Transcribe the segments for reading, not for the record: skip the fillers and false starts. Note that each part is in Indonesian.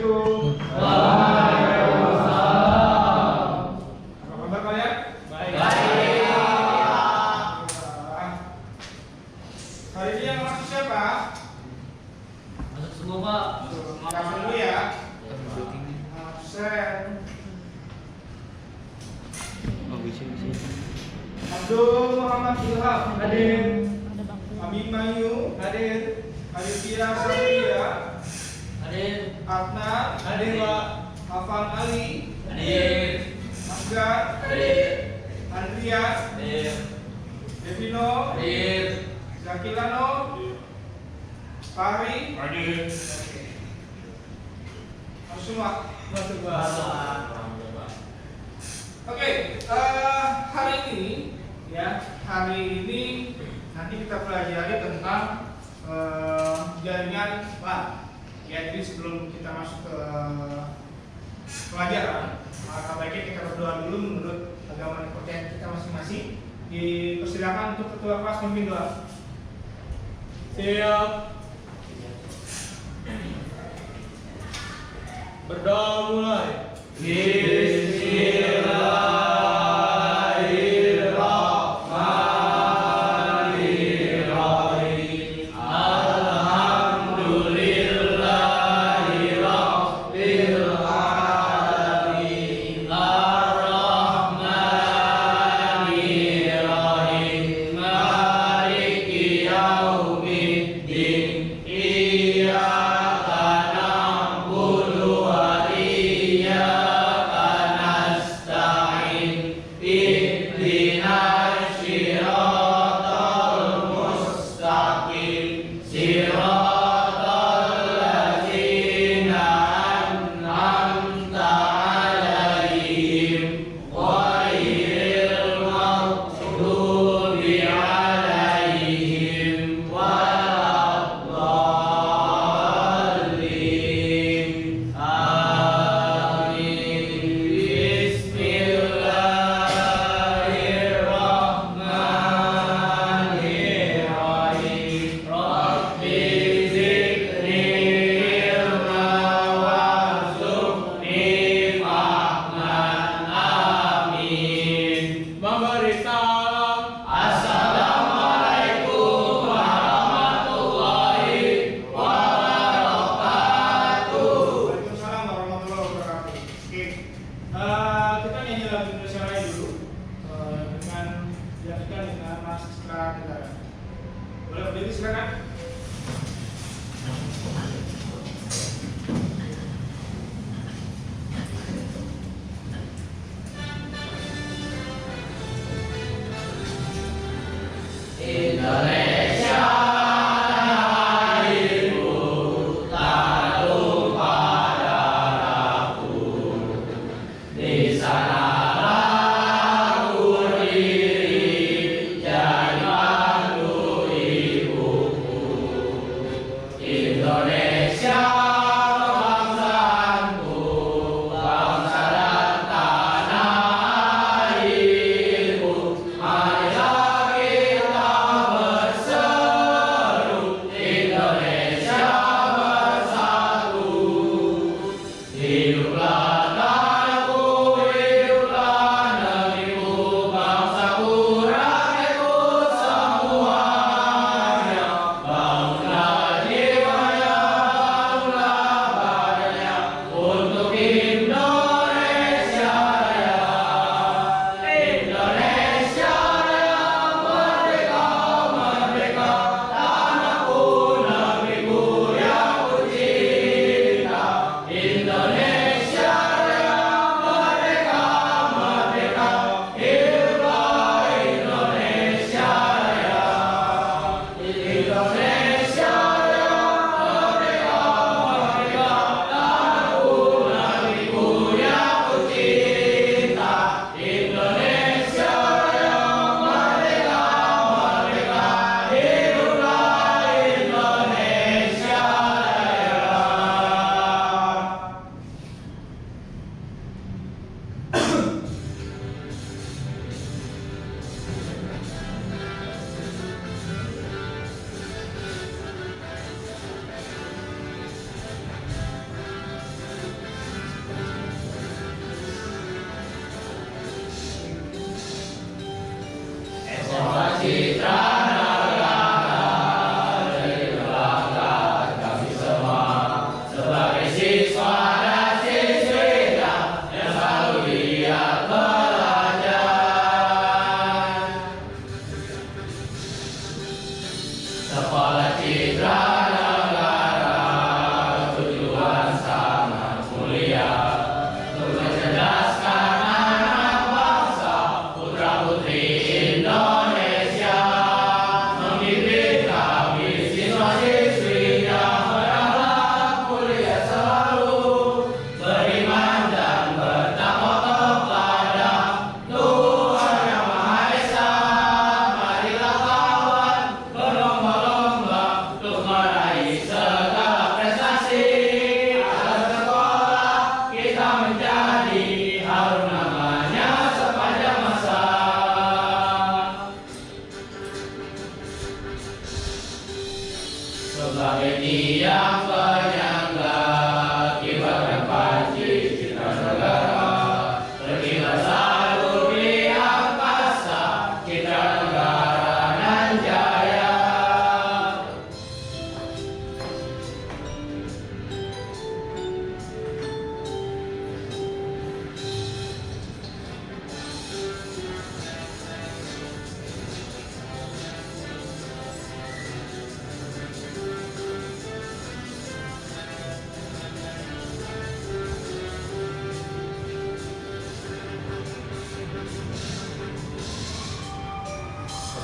Assalamualaikum. Waalaikumsalam. Apa kabar kalian? Baik. Hari ini yang masuk siapa? Masuk semua, Pak. Masuk dulu ya. Absen. Abdul Muhammad Ilham hadir. Amin Mayu hadir. Aditya Satria Hadir. Adnan Hadir, Pak. Hafan Ali Hadir. Asgar Hadir. Andrian Hadir. Devino Hadir. Zakilano Fahri Hadir. Masuk semua. Masuk, Pak. Oke, hari ini nanti kita pelajari tentang jaringan LAN. Ya, jadi sebelum kita masuk ke pelajaran, maka baiknya kita berdoa dulu menurut agama dan kepercayaan kita masing-masing. Dipersilakan untuk ketua kelas memimpin doa. Siap. Berdoa mulai. Bismillahirrahmanirrahim. Alhamdulillahirabbil alamin. Arrahmanirrahim. Maliki yaumiddin. Iyyaka na'budu wa iyyaka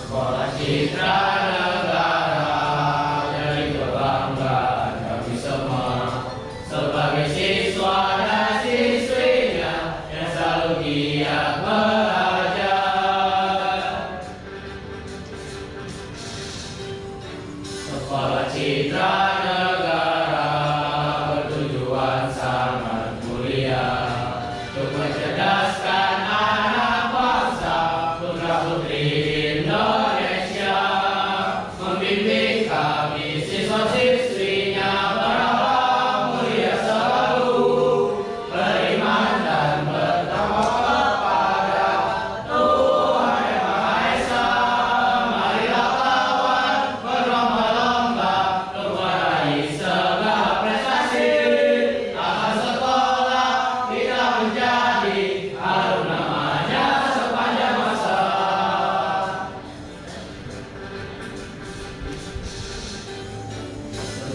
Sekolah Citra Negara jadi kebanggaan kami semua sebagai siswa dan siswinya yang selalu giat belajar. Sekolah Citra Negara bertujuan sangat mulia untuk mencerdaskan anak bangsa, putra-putri Indonesia, membimbing kami siswa-siswinya berakhlak mulia selalu, beriman dan bertakwa kepada Tuhan Yang Maha Esa. Marilah kawan berlomba-lomba untuk meraih segala prestasi, agar sekolah kita menjadi harum namanya sepanjang masa.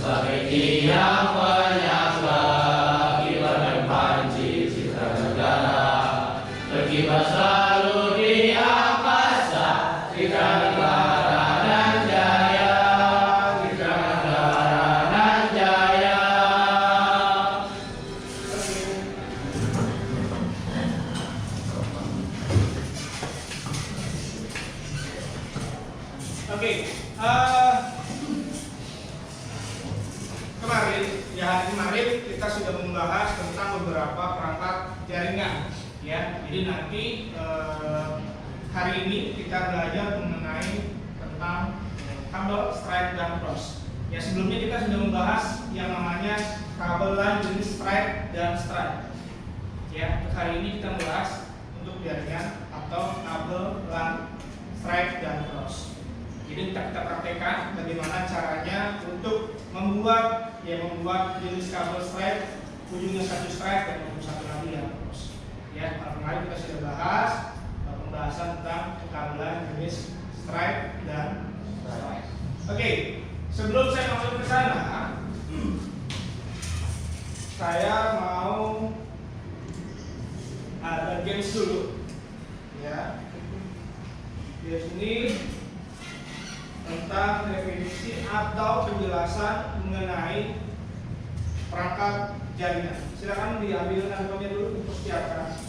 Sebagai tiang penyangga kibar dan panji citra negara, berkibar selalu di angkasa, citra negara dan jaya, citra negara dan jaya. Oke, kemarin ya hari kemarin kita sudah membahas tentang beberapa perangkat jaringan, ya. Jadi nanti hari ini kita belajar mengenai tentang kabel straight dan cross. Ya sebelumnya kita sudah membahas yang namanya kabel LAN jenis straight dan straight. Ya, untuk hari ini kita membahas untuk jaringan atau kabel LAN straight dan cross. Jadi kita praktekkan bagaimana caranya untuk membuat jenis kabel straight, ujungnya satu straight dan ujung satu lagi yang cross. Ya, kemarin kita sudah bahas pembahasan tentang kabelan jenis straight dan straight. Oke, sebelum saya masuk ke sana, saya mau ada games dulu. Ya, di sini tentang definisi atau penjelasan mengenai perangkat jaringan. Silakan diambil handphonenya dulu, dipersiapkan.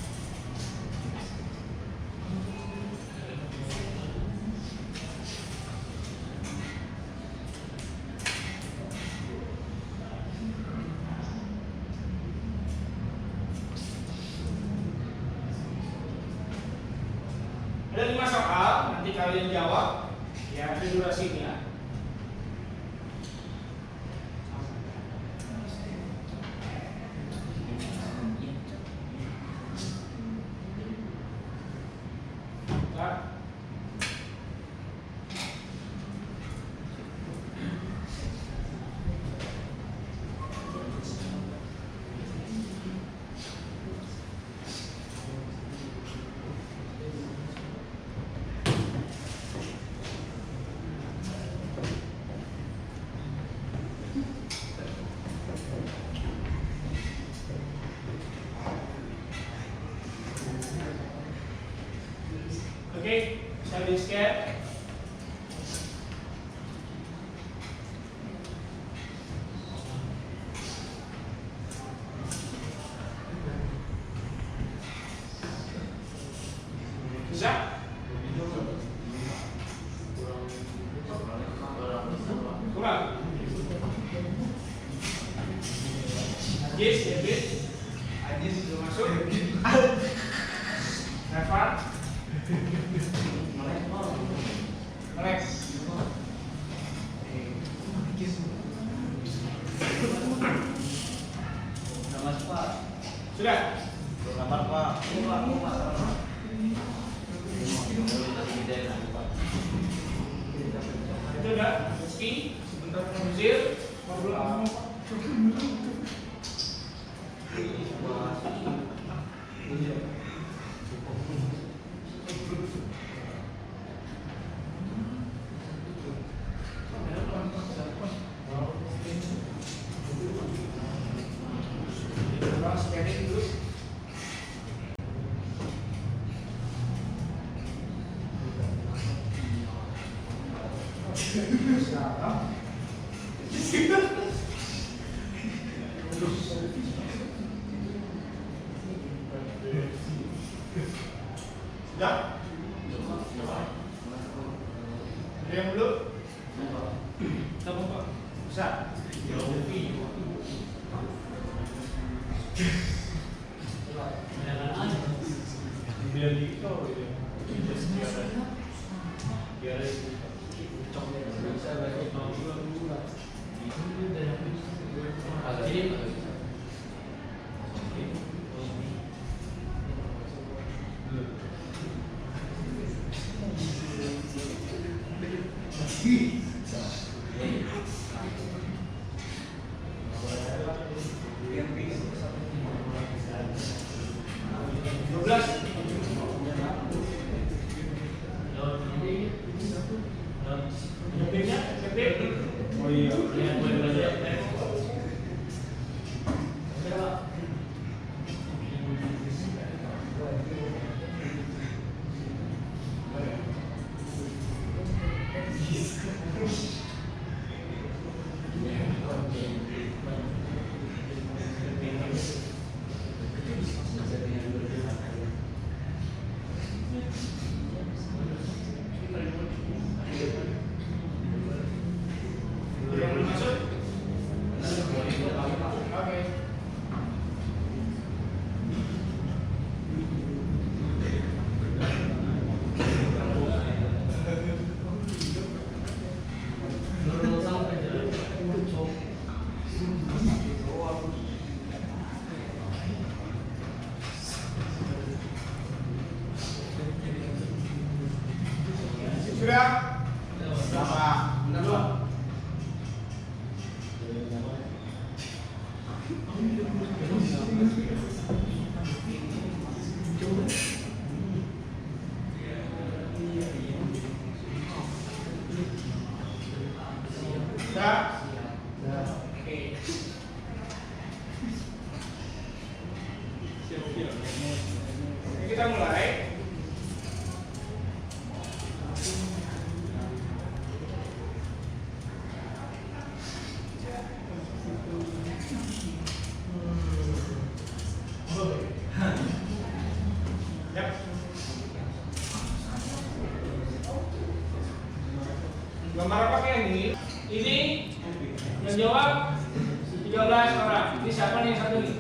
Ada 5 soal, nanti kalian jawab. Ya, ada durasinya. Bentar. Oke, bisa di-scan. Bisa? Kurang? Ajis, David? Ajis sudah masuk? Reva? Melek. Sudah? Kamar Pak. Itu udah, Rizky, sebentar produsir, ngobrol sama Pak. Scanning dulu. Sudah? Ada yang belum? Coba Pak. Bisa? Oh iya. Yang belum masuk? Oke. Sudah? Berapa? Belum? Sudah? Oke. Oke, kita mulai. Yap. Gambar apa kayak ini? Ini yang jawab 13 orang. Ini siapa nih yang satu nih?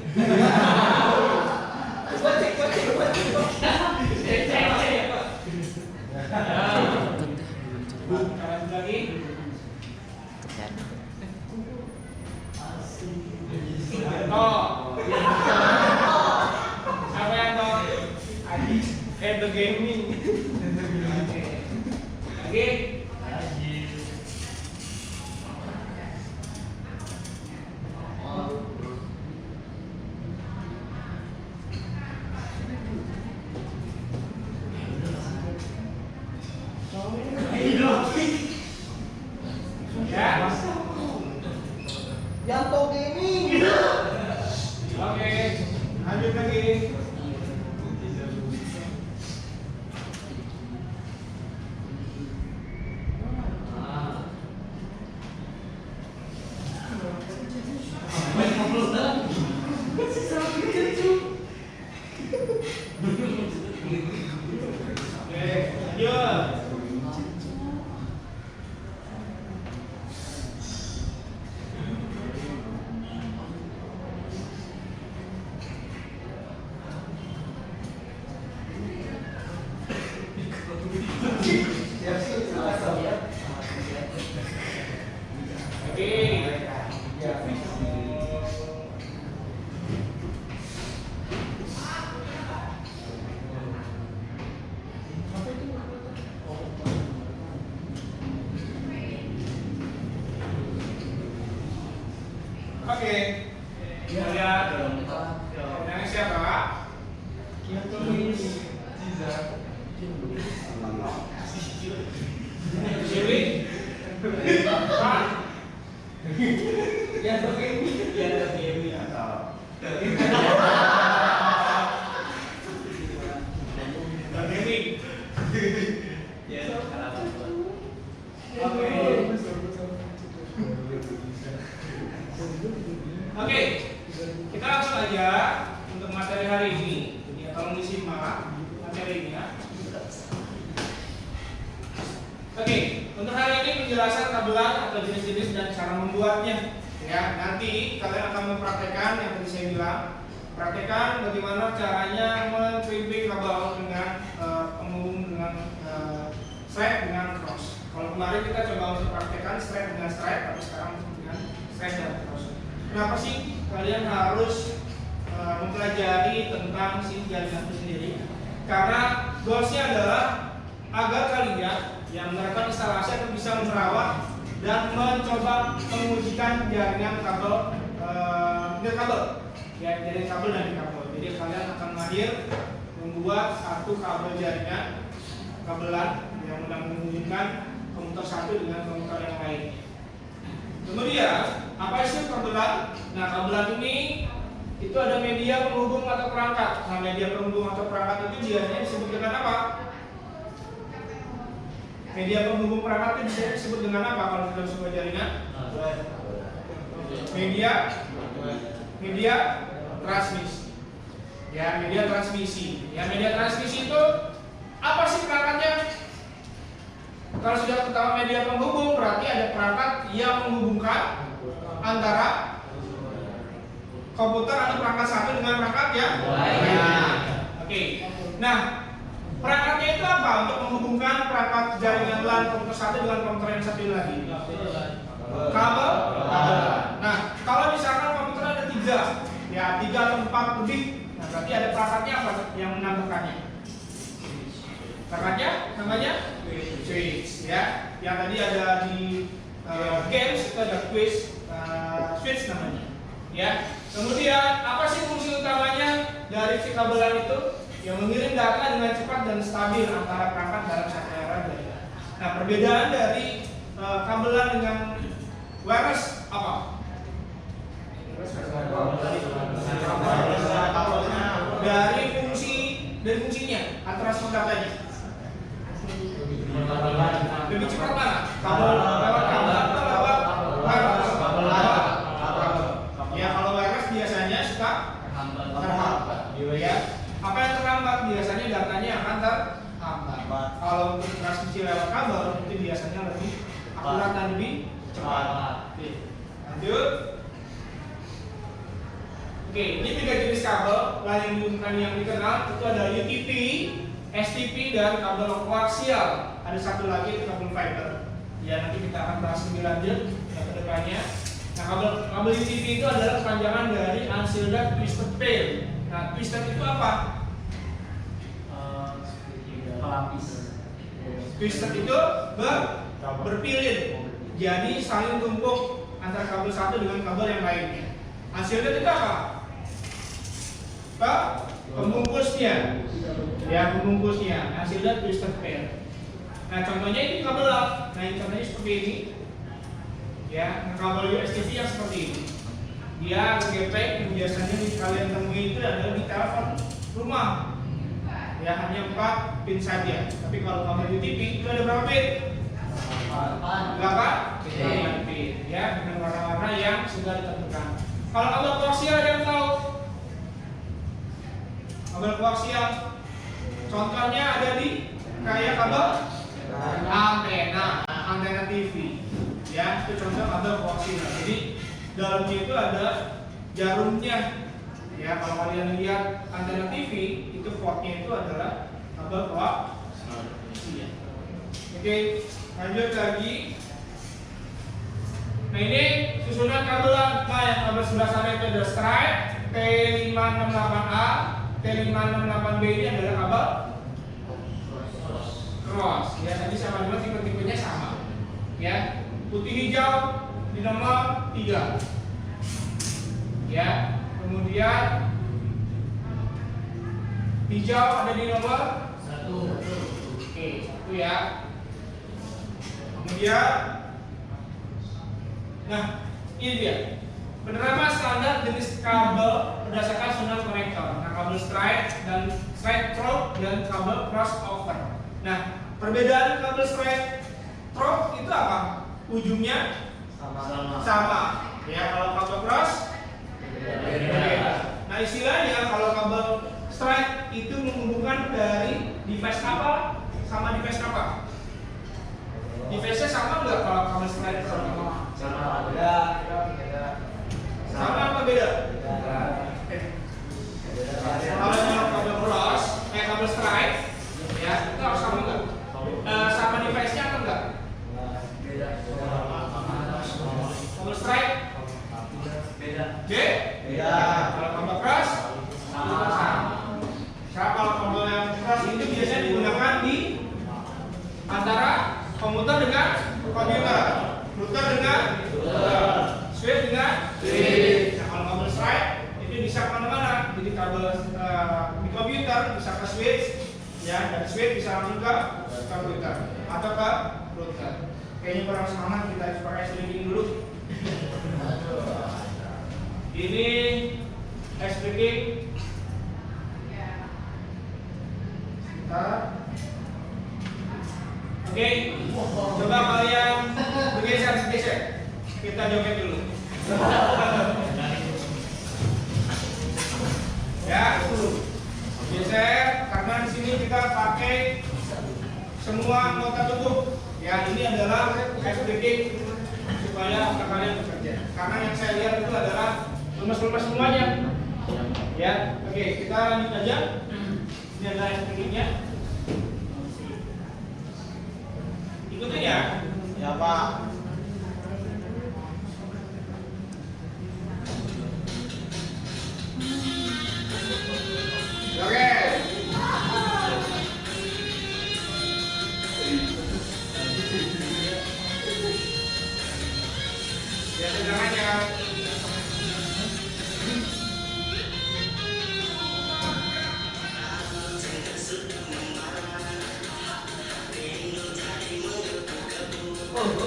Lanjut lagi. Siapa yang tahu? Adi. The Gaming. Lagi. Ya. Yanto Gaming. Oke, lanjut lagi. Oke, lanjut. Oke, kita lihat yang siapa? Siwi? Pak? Yanto Gaming. Yanto Gaming. Gaming. Oke. saja untuk materi hari ini. Ya, tolong disimak materinya. Oke, untuk hari ini penjelasan kabelan atau jenis-jenis dan cara membuatnya. Ya, nanti kalian akan mempraktekkan yang tadi saya bilang. Praktekkan bagaimana caranya mempimpin kabel dengan penghubung dengan straight dengan cross. Kalau kemarin kita coba untuk praktekkan straight dengan straight, tapi sekarang dengan straight dan cross. Kenapa sih kalian harus mempelajari tentang si jaringan itu sendiri? Karena goalsnya adalah agar kalian yang menerapkan instalasi atau bisa merawat dan mencoba mengujikan jaringan kabel ya, jaringan kabel dan kabel. Jadi kalian akan mahir membuat satu kabel jaringan kabelan yang memungkinkan komputer satu dengan komputer yang lain. Kemudian apa sih kabelan? Nah, kabelan ini itu ada media penghubung atau perangkat. Nah, media penghubung atau perangkat itu biasanya disebut dengan apa? Media penghubung perangkat itu bisa disebut dengan apa kalau dalam sebuah jaringan? Media transmisi. Ya, media transmisi. Ya, media transmisi itu apa sih perangkatnya? Kalau sudah ketahui media penghubung, berarti ada perangkat yang menghubungkan antara komputer atau perangkat satu dengan perangkat yang lain. Oke. Nah, perangkatnya itu apa untuk menghubungkan perangkat jaringan LAN komputer satu dengan komputer yang satu lagi? Kabel. Nah, kalau misalkan komputer ada 3, ya 3 atau 4 lebih, nah berarti ada perangkatnya apa yang menambahkannya? Perangkatnya namanya switch, ya. Yang tadi ada di games itu ada switch namanya, ya. Kemudian apa sih fungsi utamanya dari si kabelan itu? Yang mengirim data dengan cepat dan stabil antara perangkat dalam satu area jaringan. Nah, perbedaan dari kabelan dengan wireless apa? Dari fungsinya antara datanya. Lebih cepat mana? Kabel lewat kabel atau lewat wireless? Ya, kalau wireless biasanya suka terhambat, ya. Apa yang terlambat? Biasanya datanya akan terhambat. Kalau untuk transmisi lewat kabel itu biasanya lebih akurat dan lebih cepat. Oke, lanjut. Oke, ini 3 jenis kabel yang dikenal itu ada UTP, STP, dan kabel koaksial. Ada satu lagi itu kabel fiber. Ya, nanti kita akan bahas lebih lanjut ke depannya. Nah, kabel UTP itu adalah kepanjangan dari Unshielded Twisted Pair. Nah, twisted itu apa? Pelapis. Twisted itu berpilin. Jadi saling tumpuk antara kabel satu dengan kabel yang lainnya. Unshielded itu apa? Pembungkusnya. Ya, pembungkusnya. Unshielded twisted pair. Nah, contohnya ini kabel. Nah, ini contohnya seperti ini. Ya, nah, kabel USTP yang seperti ini. Dia geprek yang biasanya kalian temui itu adalah di telepon rumah. Ya, hanya 4 pin saja. Tapi kalau kabel UTP itu ada berapa pin? 8 pin. Ya, dengan warna-warna yang sudah ditentukan. Kalau kabel koaksial yang tahu? Kabel koaksial contohnya ada di kayak kabel antena TV. Ya, itu contoh kabel koaksial. Jadi dalamnya itu ada jarumnya. Ya, kalau kalian lihat antena TV itu portnya itu adalah kabel koaksial. Oke, lanjut lagi. Nah, ini susunan kabelan. Nah, yang kabel sebelah sana itu ada straight T568A, T568B ini adalah kabel cross. Ya, tadi sama juga tipe-tipenya sama. Ya, putih hijau di nomor 3. Ya, kemudian hijau ada di nomor 1. Oke, 1 ya. Kemudian, nah, ini dia penerapan standar jenis kabel berdasarkan sunat konektor. Nah, kabel straight dan straight through dan kabel crossover. Nah, perbedaan kabel straight through itu apa? Ujungnya sama. Ya, kalau kabel cross berbeda. Nah istilahnya kalau kabel straight itu menghubungkan dari device apa sama device apa? Device-nya sama nggak kalau kabel straight sama? Sama. Beda. Sama apa beda? Kalau kabel cross, kabel straight, ya itu harus sama nggak? Sama device-nya atau enggak? Beda. Kabel straight? Beda. Beda. Kalau kabel cross? Sama. Kalau kabel yang cross itu biasanya digunakan di antara komputer dengan komputer, router dengan router, switch dengan switch. Nah, kalau kabel straight itu bisa kemana-mana. Jadi kabel di komputer bisa ke switch, ya, dan switch bisa langsung ke komputer atau ke router. Kayaknya kurang semangat, kita pakai streaming dulu. Ini explicating. Oke, coba kalian bergeser. Kita joget dulu. Ya, geser karena di sini kita pakai semua anggota tubuh. Ya, ini adalah explicating supaya otak kalian bekerja. Karena yang saya lihat itu adalah lemas-lemas semuanya. Ya, oke, kita lanjut aja. Ini adalah explicatingnya. Ikutin ya. Ya Pak. Oke. Ya, tenang aja. Oke.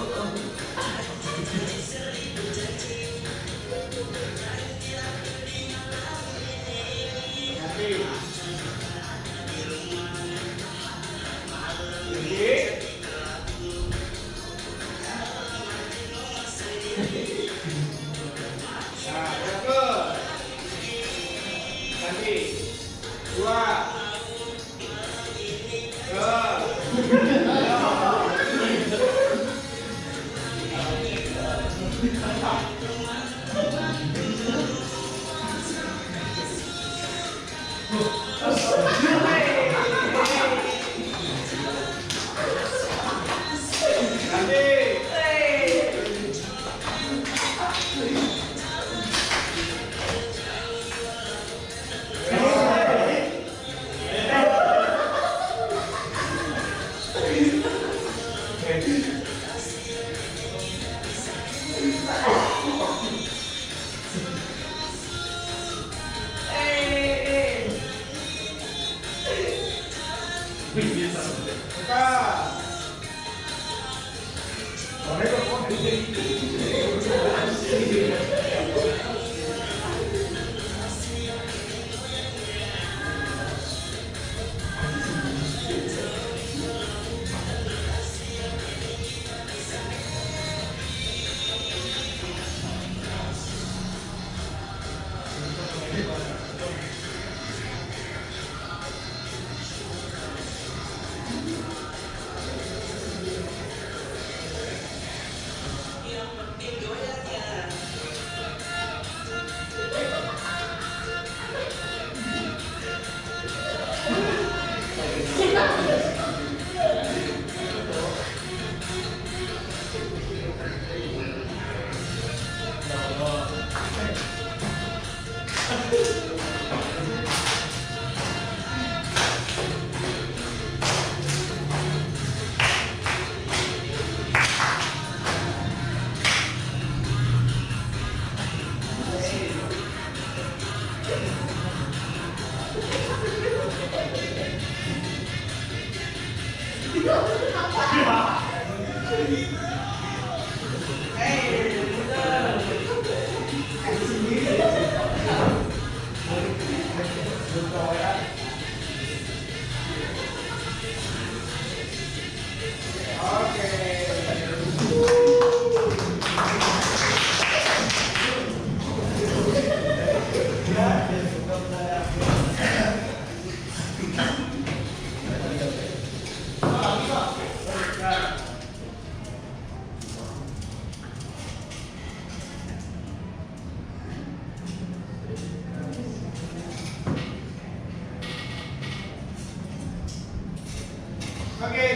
Oke,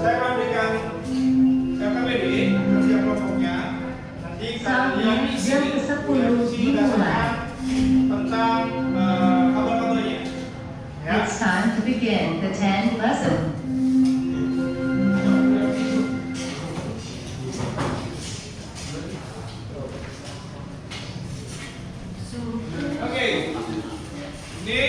saya akan berikan KKBD kerja kelompoknya. Nanti kalian isi berdasarkan tentang kabel-kabelnya. Ya. It's time to begin the 10th lesson. Oke, ini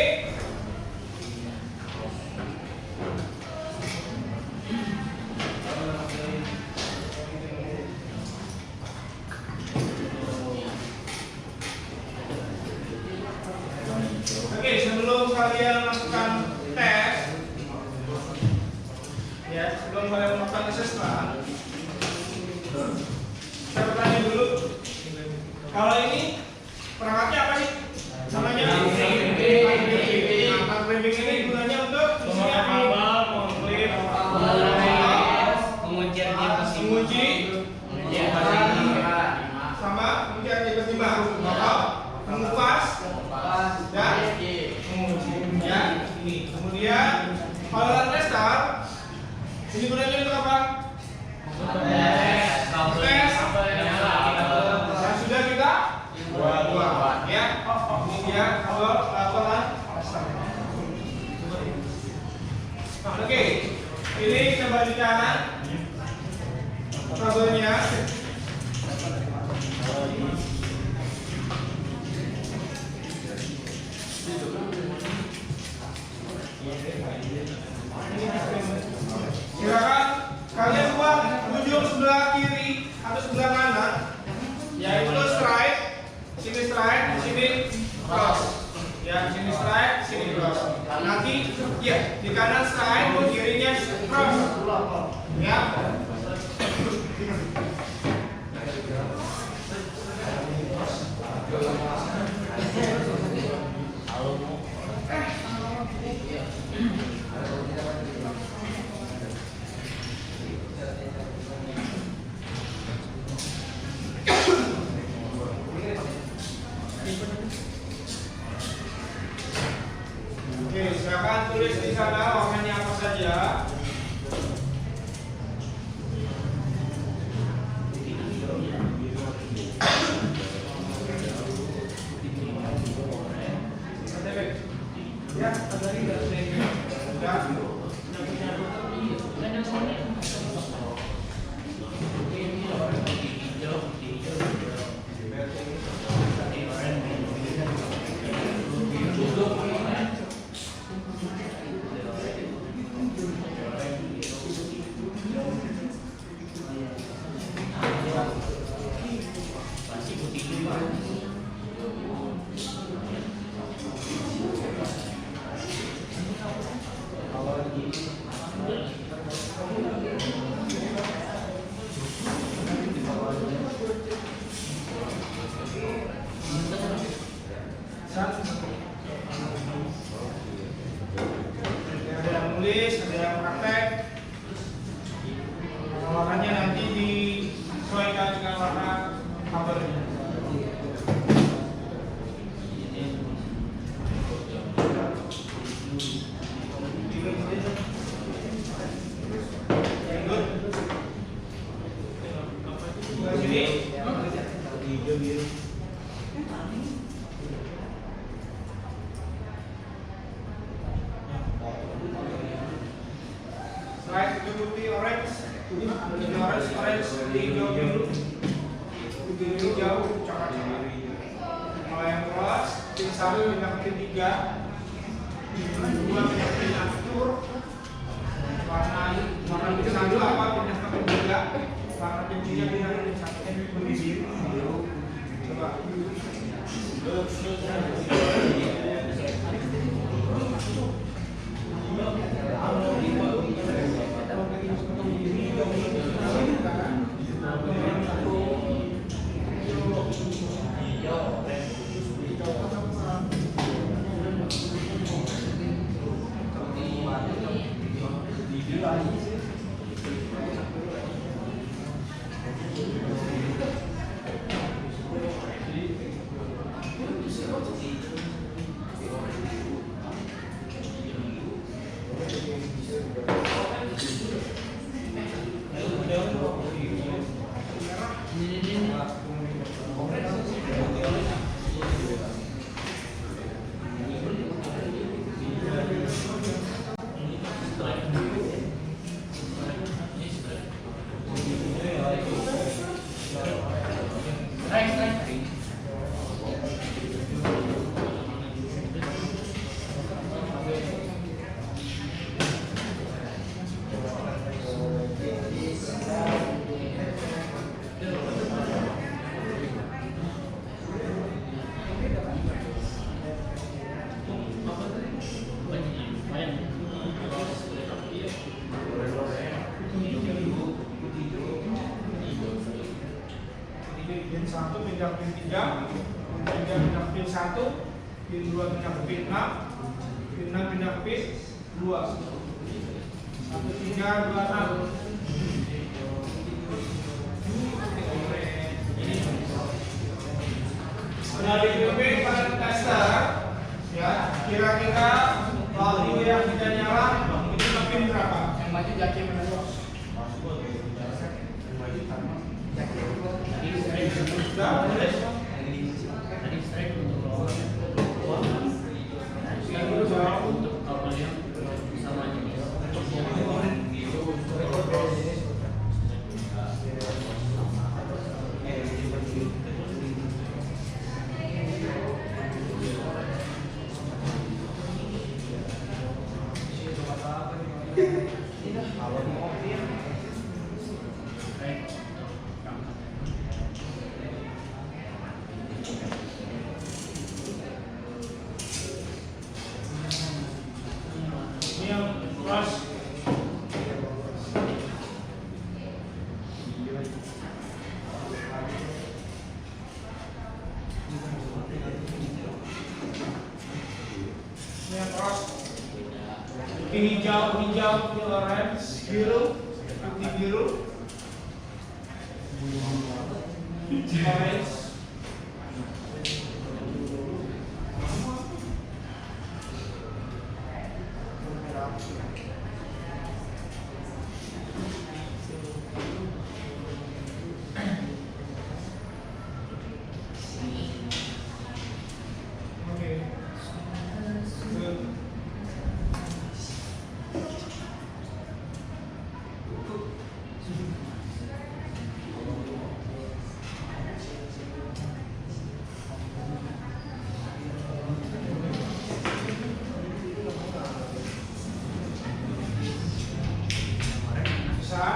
oke, sebelum kalian melakukan tes, ya, sebelum kalian melakukan asesmen, saya bertanya dulu, kalau ini perangkatnya apa sih? Namanya clipping ini gunanya untuk menguji sama menguji tiba-tiba atau mengupas dan menguji ya ini. Kemudian kalau tester ini gunanya untuk apa? Tes yang sudah kita buat ya. Kemudian kalau laporan oke, ini coba di kanan kabelnya. Silakan kalian buat ujung sebelah kiri atau sebelah kanan, yaitu straight, sini straight, sini cross. Ya, sini straight, sini cross. Nanti ya di kanan straight, di kirinya cross. Ya. Oke, silakan tulis di sana warnanya apa saja. Ya, ada yang nulis, ada yang praktek. Warnanya nanti disesuaikan dengan warna kabelnya. Selain itu putih orange, hijau biru jauh coklat. Kalau yang cross, tim satu pindah ke tim 3, dua pindah ke tim atur. Warna tim satu apa pindah ke tim 3, warna tim 3 pindah ke tim 1. Biru. Coba. pin 1 pindah pin 3, pin 3 pindah pin 1, pin 2 pindah ke pin 6, pin 6 pindah ke pin 2. 1, 3, 2, 6. Dari BB pada tester, ya kira-kira waktu yang tidak nyala itu ke pin berapa? Yang maju jaki menurut. Sudah, boleh. untuk kabelnya sama jenis. Ini yang keras. Ini yang keras. Hijau, orange, biru, putih biru, orange. Oke. Good. Bisa.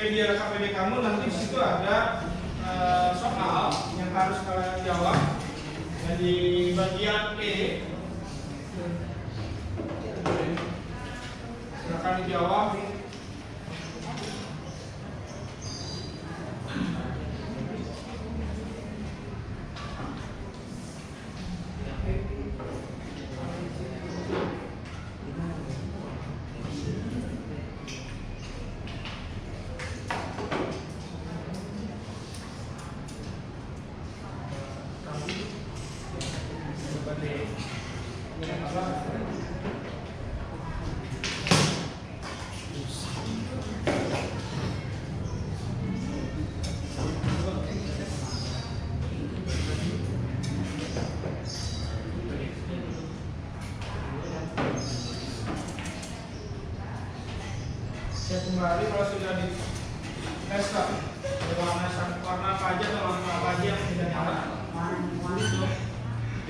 Di KPD kamu nanti di situ ada soal yang harus kalian jawab. Dan di bagian E silakan dijawab. hari kalau sudah di tes warna apa aja atau warna apa aja yang tidak nyala. D.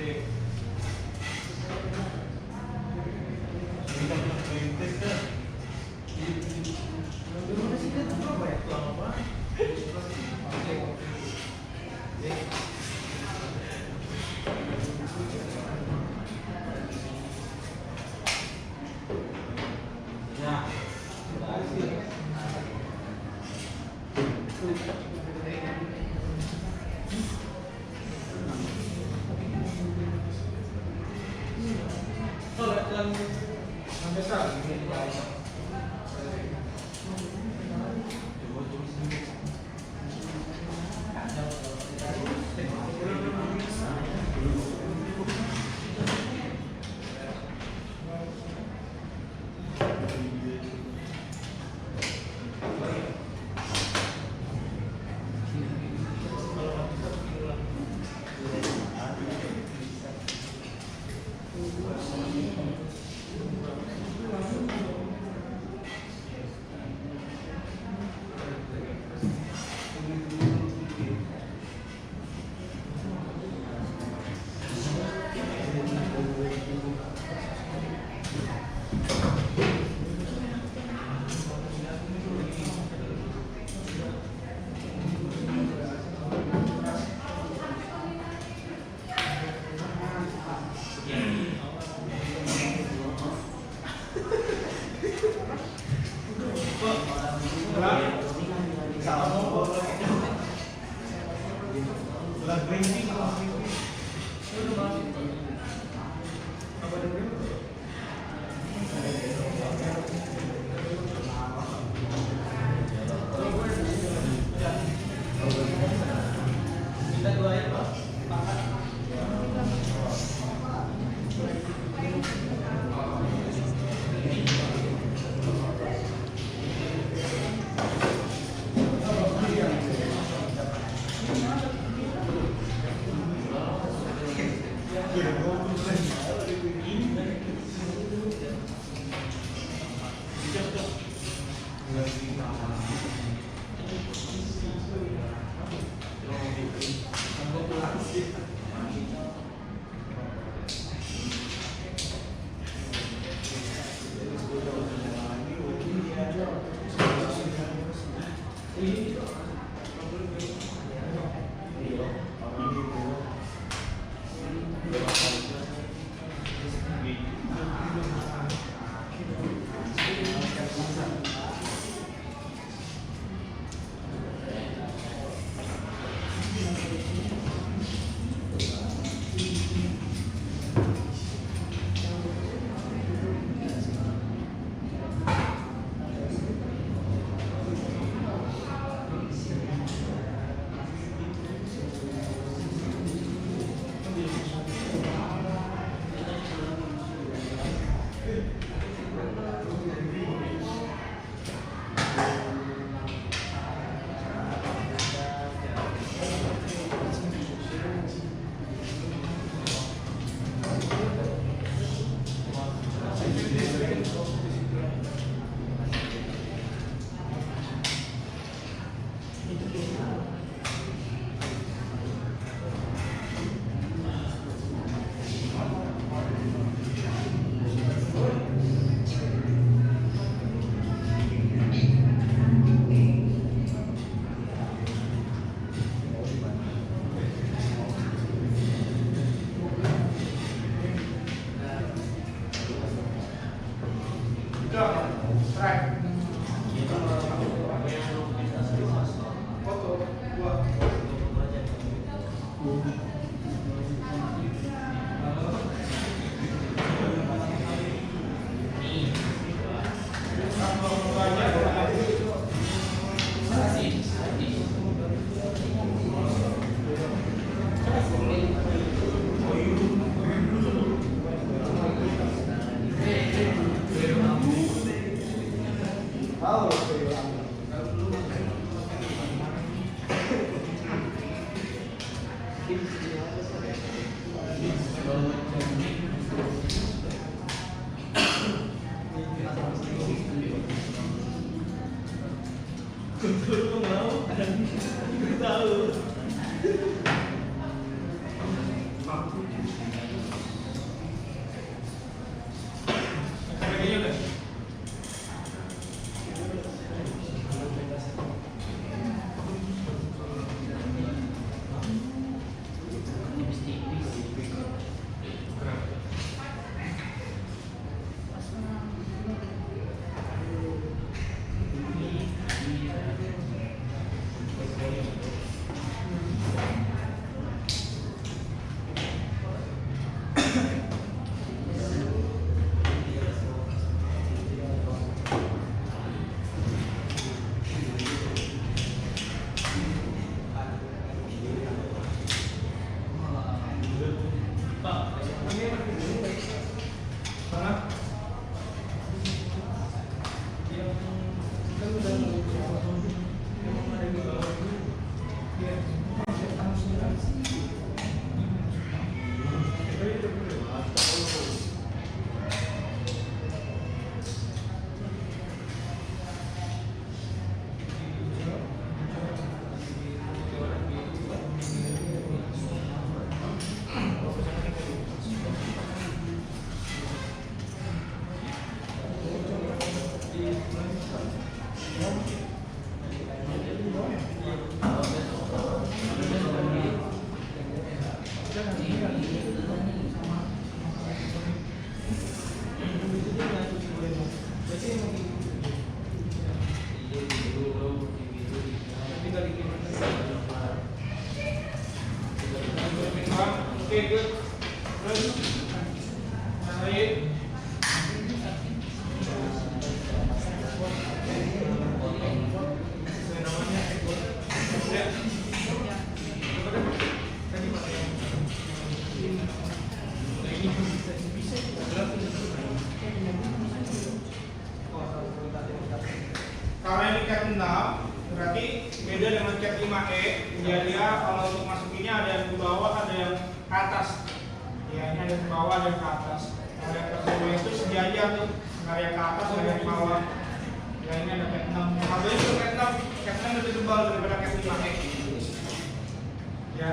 Betul mau ada tahu. Kayaknya udah. Tipis tipis. Mana? Oke, good. Terus, lain. Karena ini cat 6, berarti beda dengan cat 5E. Jadi ya, kalau untuk masukinnya ada yang di bawah, ada yang ke atas. Ya, ini ada yang ke bawah, ada yang ke atas. Kalau yang ke bawah itu sejajar tuh, nggak ada yang ke atas, nggak ada yang ke bawah. Ya, ini ada cat 6. Harganya itu cat 6 lebih tebal daripada cat 5E. Ya.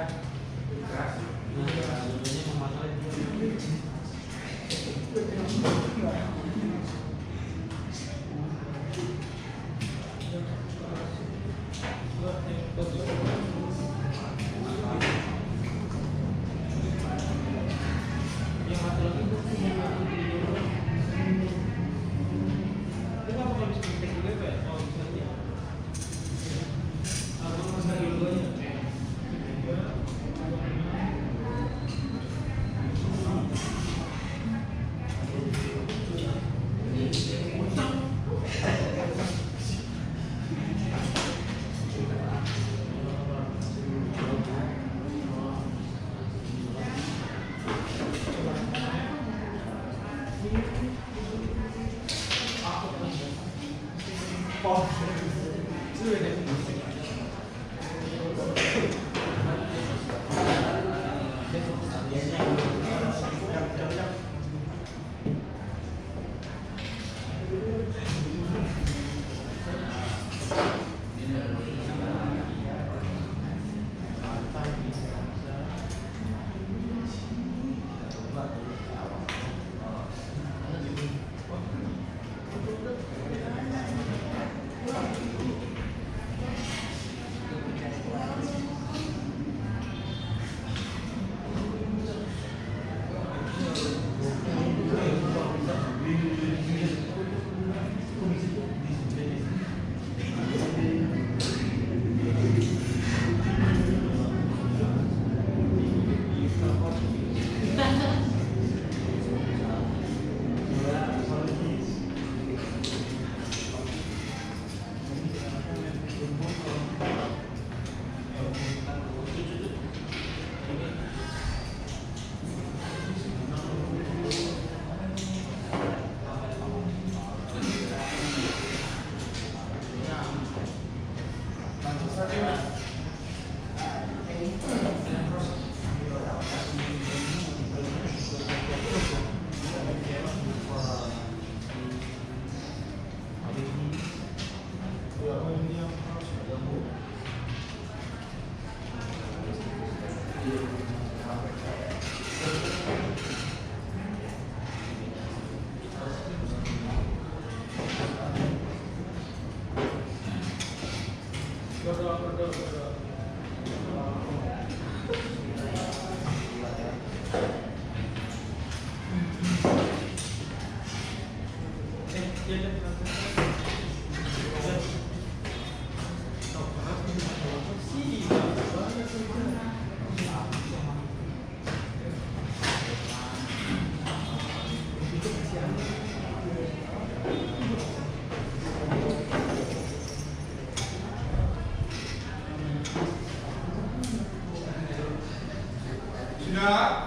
Sudah?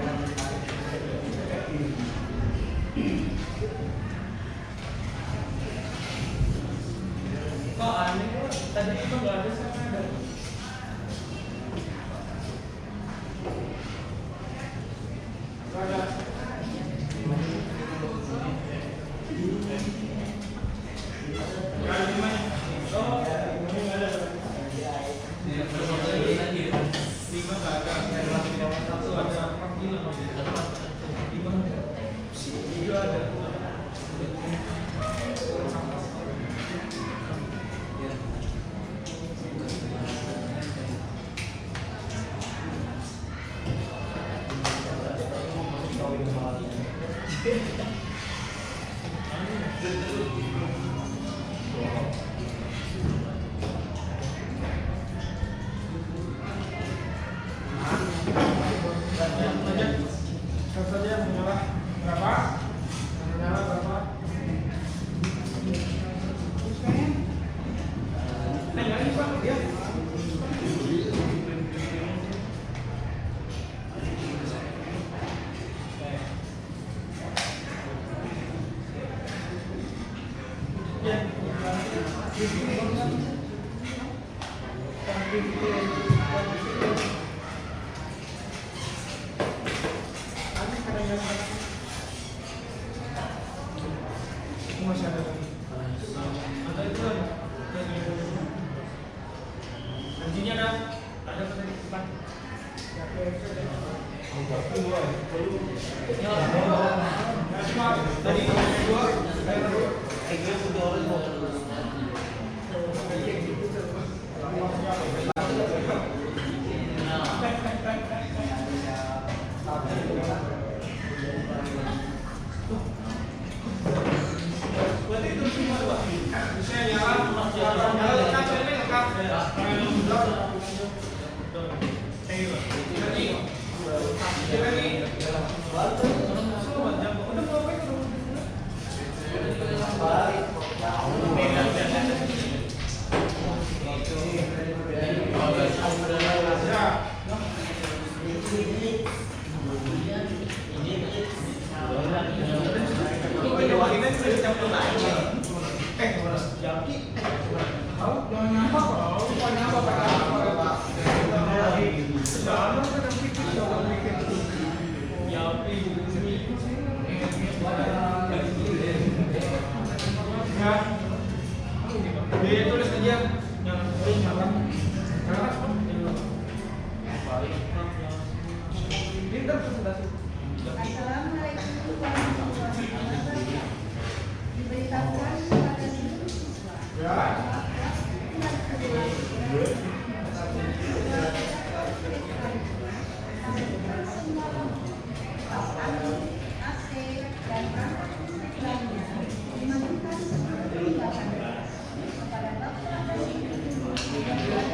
Kok aneh kok? Tadi itu nggak ada sama ada. Masih ada lagi. Ada itu ada. Kuncinya ada pada di depan. Tadi dua. Berarti itu semua Pak. Bisa nyala lengkap ini lengkap. Dia tulis aja yang nyala. Pintar sudah sih. Assalamualaikum warahmatullahi wabarakatuh. Diberitahukan kepada seluruh siswa. AC dan perangkat listrik lainnya dimajukan seperti tindakan kepada Bapak Presiden yang berada di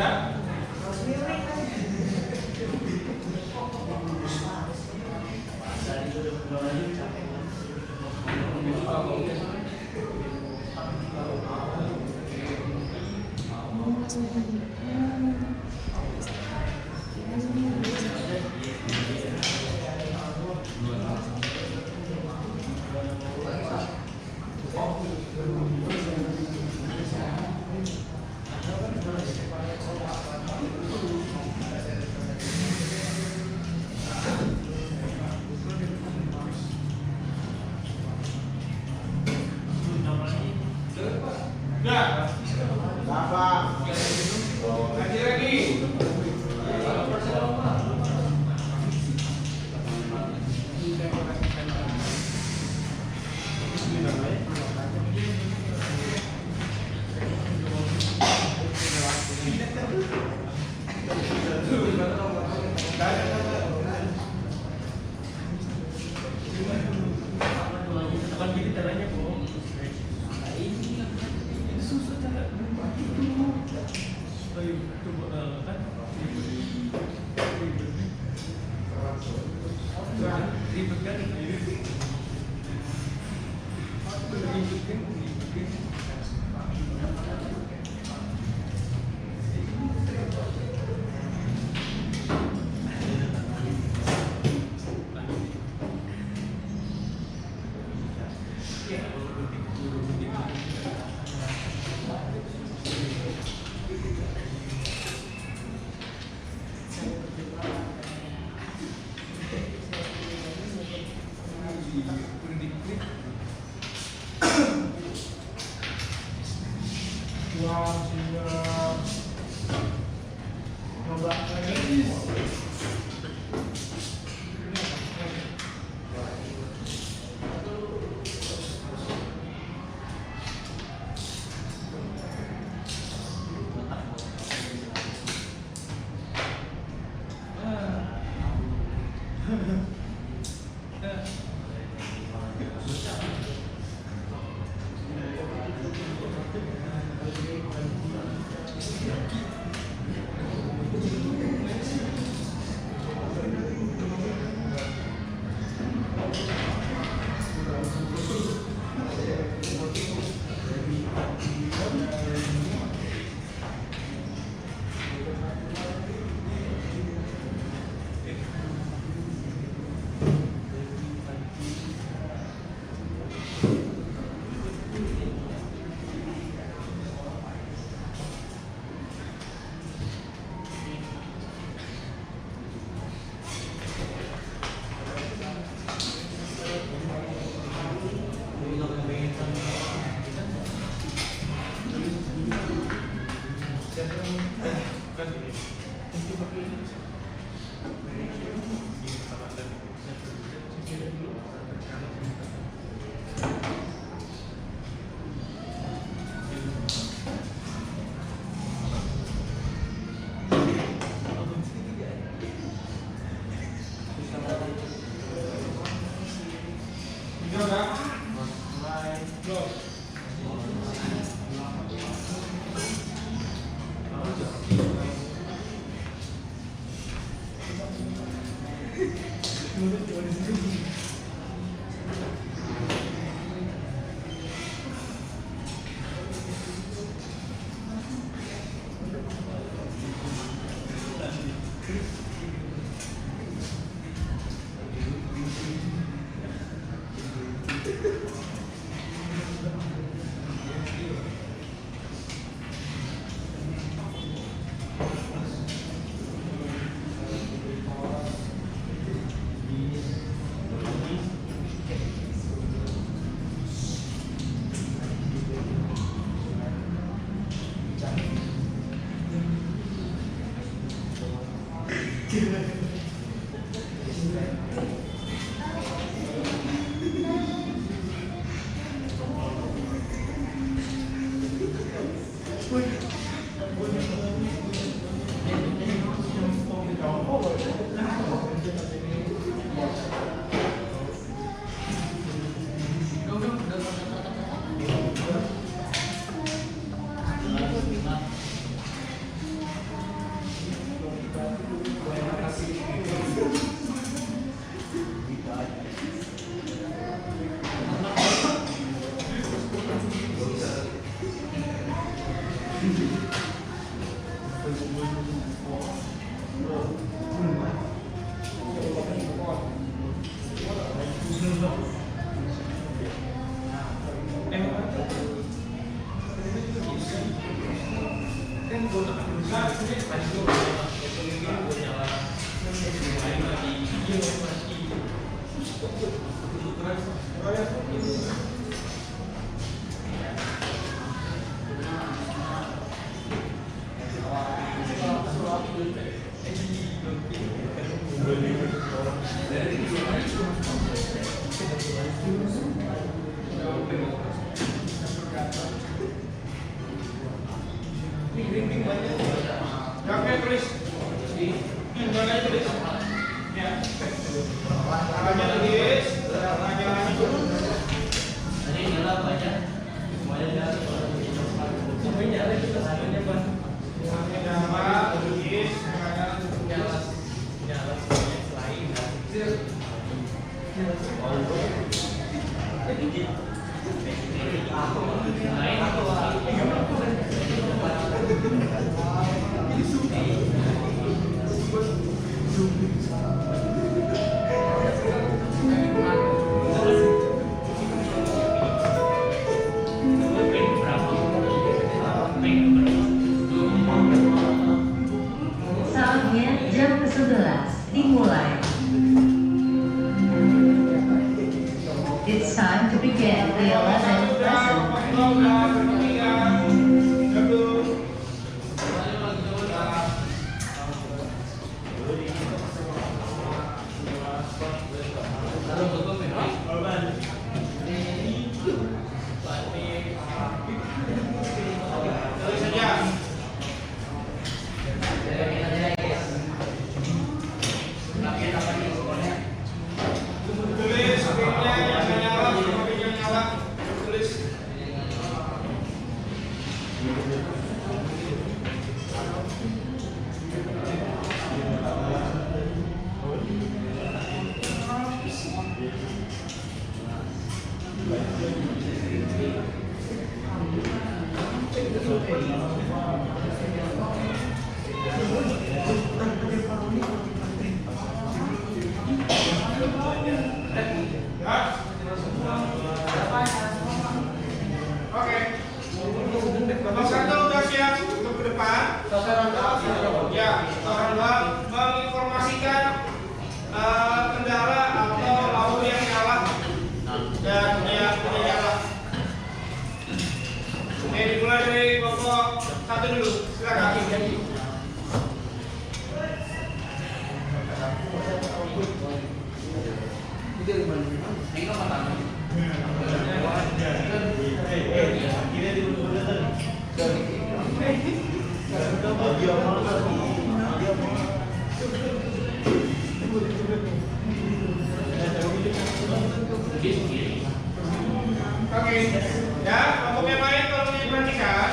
Sudah? Sudah? Apa? Ngaji lagi. Kan gini caranya, Bro. Ini susah cara itu. Ayo coba kan. Ribet kan? Wah, siap. Coba lagi. Oke, tulis. Mana tulis? Ya. Tangannya tulis, tangannya turun. Tadi nyala apa aja? Semuanya nyala. Semuanya nyala kita semuanya Bang. Tangannya nyala, tulis, tangannya Nyala. Nyala semuanya selain. Lain atau Saatnya jam ke-11 dimulai. It's time to begin the 11th lesson. Tulis, apinya nyala, apinya nyala, tulis. Ya. Oke. Nomor 1 udah siap untuk ke depan. Ya, nomor 2 menginformasikan kendala atau lampu yang nyala dan yang tidak nyala. Oke, dimulai dari kelompok 1 dulu. Silakan. Oke, ya, kelompok yang lain tolong diperhatikan.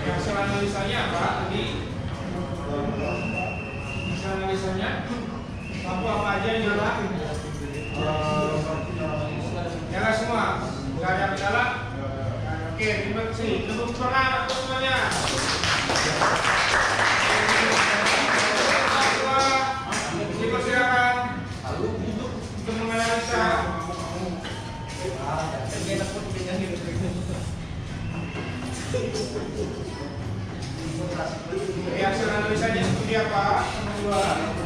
Hasil analisanya apa tadi? Hasil analisanya lampu apa aja yang nyala? Nyala semua, nggak ada kendala. Oke, terima kasih. Tepuk tangan untuk semuanya. Silakan untuk menganalisa. Hasil analisanya seperti apa? Nomor 2.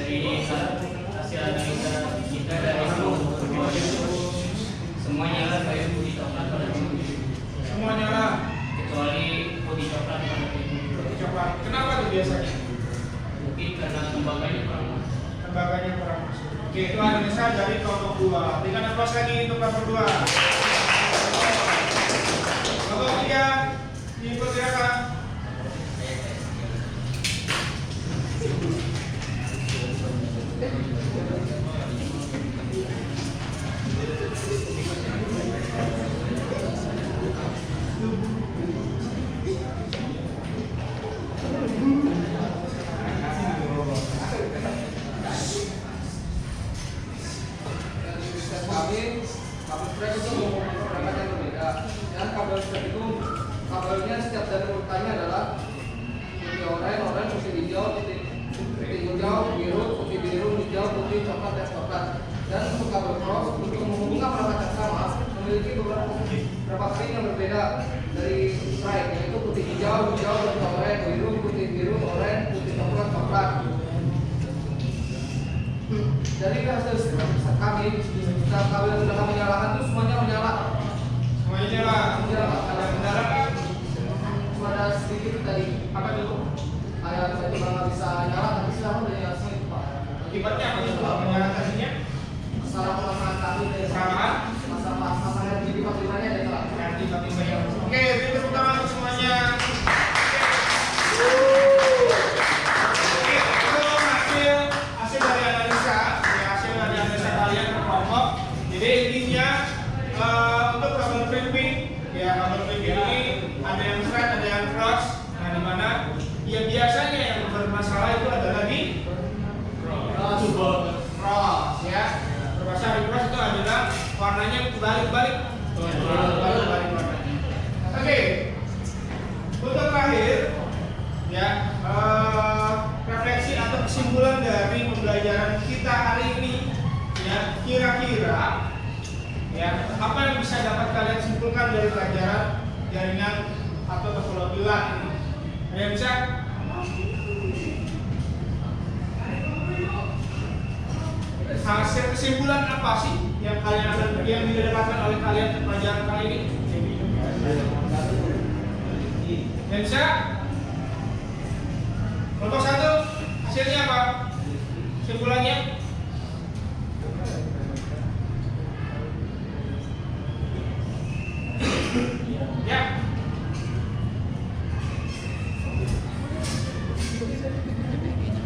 dari hasil analisa kita dari semua nyala kayak putih coklat pada Semua nyala. kecuali putih coklat pada Coba, kenapa tuh biasanya? mungkin karena Oke, itu analisa dari kelompok 2. Berikan aplaus lagi untuk kelompok 2. Kelompok 3 dipersilakan. Kabel strap itu menggunakan yang berbeda. Dan kabel strap itu kabelnya setiap dari urutannya adalah putih oranye, putih hijau, putih hijau, biru, putih biru, hijau, putih coklat dan coklat. Dan untuk kabel cross untuk menghubungkan perangkat yang sama memiliki beberapa kering yang berbeda dari stripe, yaitu putih hijau, putih oranye, biru, putih biru, oranye, putih coklat, coklat. Dari hasil kami, setelah kabel yang sudah menyalakan itu semuanya menyala. Semuanya nyala. Menyala. Ada kendala kan? Cuma ada sedikit tadi. Apa itu? Saya coba nggak bisa nyala, tapi sekarang udah nyala sih, Pak. Akibatnya apa itu? Menyalakannya? Masalah pemasangan kabel dari Sama? masalah RGB 45-nya ada salah. Nanti bagi-bagi. Oke, tepuk tangan untuk semuanya. Oke, itu hasil dari analisa, ya, hasil dari analisa kalian ke kelompok. Jadi intinya untuk kabel clipping, ya kabel clipping ini ada yang thread, ada yang cross. Nah, di mana ya biasanya yang bermasalah itu adalah di cross, ya. Bermasalah di cross itu adalah warnanya balik-balik. Balik-balik warnanya. Oke, untuk terakhir, ya refleksi atau kesimpulan dari pembelajaran kita hari ini, ya kira-kira, ya apa yang bisa dapat kalian simpulkan dari pelajaran jaringan atau topologi LAN ini? Ada yang bisa? Hasil kesimpulan apa sih yang kalian yang didapatkan oleh kalian di pelajaran kali ini? Yang bisa? Kelompok 1 hasilnya apa? Kesimpulannya? Ya.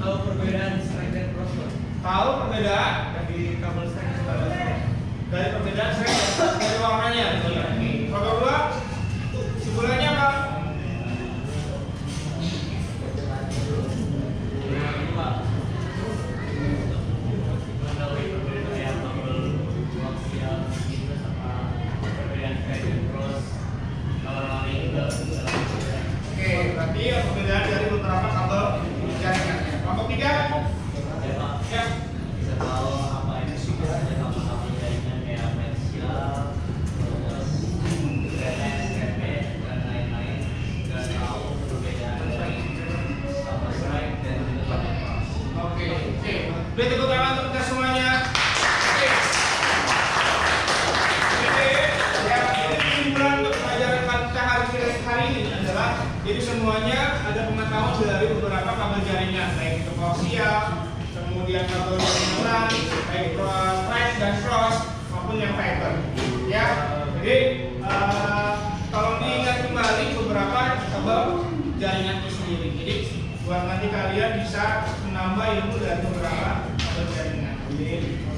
Tahu perbedaan strike dan cross, Pak? Tahu perbedaan Dari kabel strike dan kabel cross. dari perbedaan strike dari warnanya. Kelompok 2 kesimpulannya apa? Oke, berarti perbedaan dari beberapa kabel jaringan. Kelompok 3? Ya. Bisa tahu apa itu sih ada kabel-kabel jaringan kayak Mersial, terus GNS, RP, dan lain-lain. Dan tahu perbedaan dari kabel strike dan juga kabel cross. Oke. Beri tepuk tangan untuk kita semuanya. Oke. Ya, ini kesimpulan untuk pelajaran kita hari ini adalah jadi semuanya ada pengetahuan dari beberapa kabel jaringan, baik itu koaksial, kemudian kabel jaringan, baik strike dan cross maupun yang fiber. Ya, jadi tolong diingat kembali beberapa kabel jaringan itu sendiri. Jadi buat nanti kalian bisa menambah ilmu dari beberapa kabel jaringan.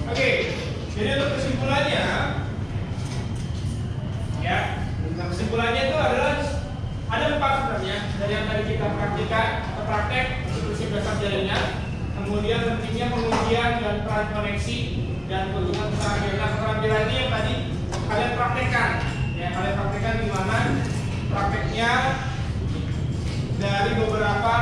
Oke, jadi untuk kesimpulannya, ya, untuk kesimpulannya itu adalah ada 4 sebenarnya dari yang tadi kita praktikan atau praktek untuk prinsip dasar jaringan, kemudian pentingnya pengujian dan peran koneksi dan kegunaan keterampilan ini yang tadi kalian praktekkan, ya kalian praktekkan di mana prakteknya dari beberapa